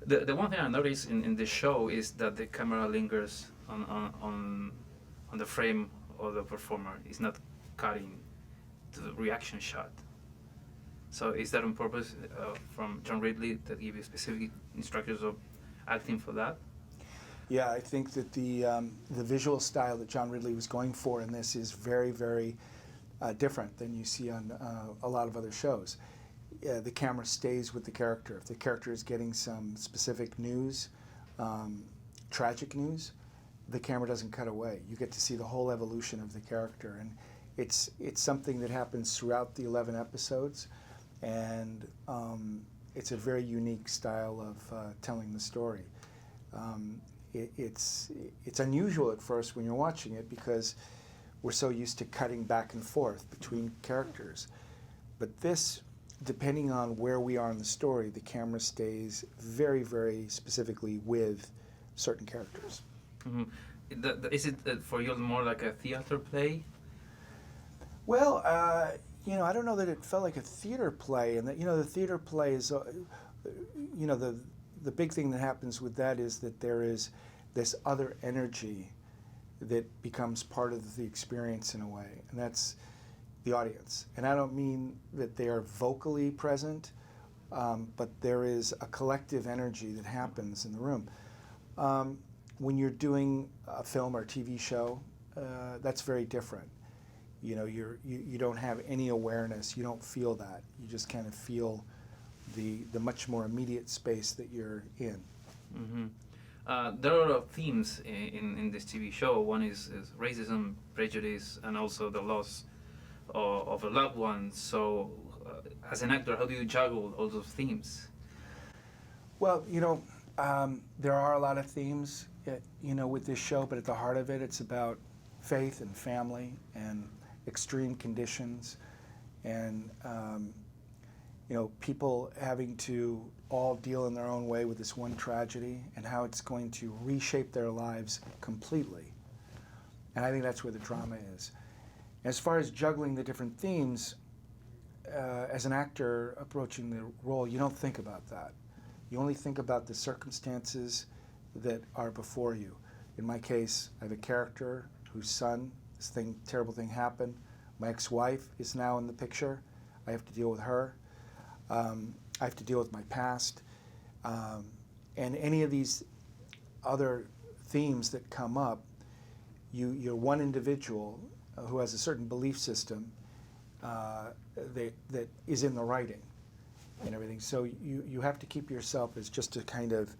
The one thing I noticed in the show is that the camera lingers on the frame of the performer. It's not cutting to the reaction shot. So is that on purpose from John Ridley that give you specific instructions of acting for that? Yeah, I think that the visual style that John Ridley was going for in this is very, very different than you see on a lot of other shows. The camera stays with the character. If the character is getting some specific news, tragic news, the camera doesn't cut away. You get to see the whole evolution of the character, and it's something that happens throughout the 11 episodes, and it's a very unique style of telling the story. It's unusual at first when you're watching it because we're so used to cutting back and forth between characters. But this, depending on where we are in the story, the camera stays very, very specifically with certain characters. Mm-hmm. Is it for you more like a theater play? Well, I don't know that it felt like a theater play, and that the theater play is, the big thing that happens with that is that there is this other energy that becomes part of the experience in a way, and that's the audience. And I don't mean that they are vocally present, but there is a collective energy that happens in the room. When you're doing a film or a TV show, that's very different. You don't have any awareness. You don't feel that. You just kind of feel the much more immediate space that you're in. Mm-hmm. There are a lot of themes in this TV show. One is racism, prejudice, and also the loss of a loved one. So, as an actor, how do you juggle all those themes? Well, there are a lot of themes, with this show, but at the heart of it, it's about faith and family and extreme conditions and, people having to all deal in their own way with this one tragedy and how it's going to reshape their lives completely. And I think that's where the drama is. As far as juggling the different themes, as an actor approaching the role, you don't think about that. You only think about the circumstances that are before you. In my case, I have a character whose son, terrible thing happened. My ex-wife is now in the picture. I have to deal with her. I have to deal with my past. And any of these other themes that come up, you're one individual who has a certain belief system that is in the writing and everything. So you have to keep yourself as just a kind of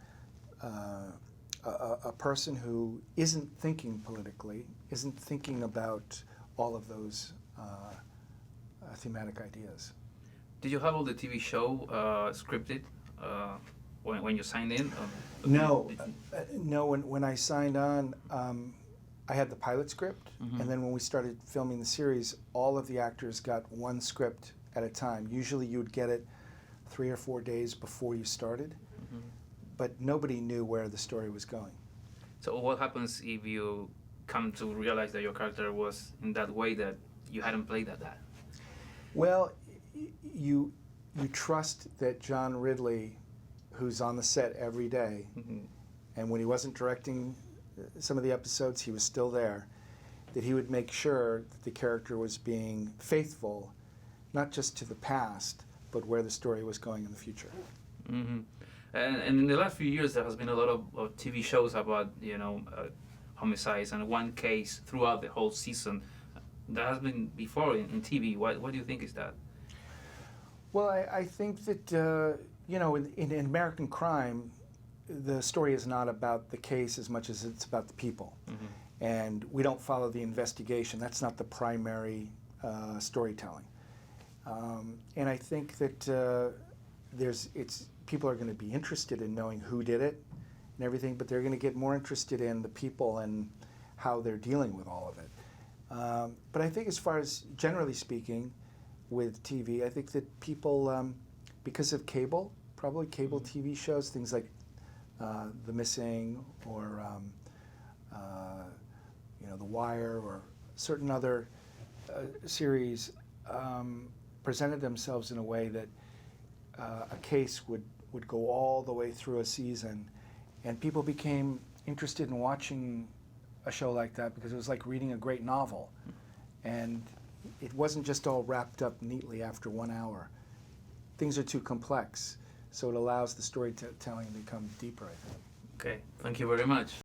a person who isn't thinking politically, isn't thinking about all of those thematic ideas. Did you have all the TV show scripted when you signed in? No. When I signed on, I had the pilot script, Mm-hmm. and then when we started filming the series, all of the actors got one script at a time. Usually you would get it 3 or 4 days before you started, Mm-hmm. but nobody knew where the story was going. So what happens if you come to realize that your character was in that way that you hadn't played at that? Well, you trust that John Ridley, who's on the set every day, Mm-hmm. and when he wasn't directing some of the episodes, he was still there, that he would make sure that the character was being faithful, not just to the past, but where the story was going in the future. Mm-hmm. And in the last few years, there has been a lot of TV shows about, homicides, and one case throughout the whole season. That has been before in TV. What do you think is that? Well, I think that, in American crime, the story is not about the case as much as it's about the people. Mm-hmm. And we don't follow the investigation. That's not the primary storytelling. And I think that people are going to be interested in knowing who did it and everything, but they're going to get more interested in the people and how they're dealing with all of it. But I think as far as generally speaking with TV, I think that people, because of cable, probably cable TV shows, things like The Missing or The Wire or certain other series presented themselves in a way that a case would would go all the way through a season, and people became interested in watching a show like that because it was like reading a great novel, and it wasn't just all wrapped up neatly after 1 hour. Things are too complex, so it allows the storytelling to become deeper, I think. Okay, thank you very much.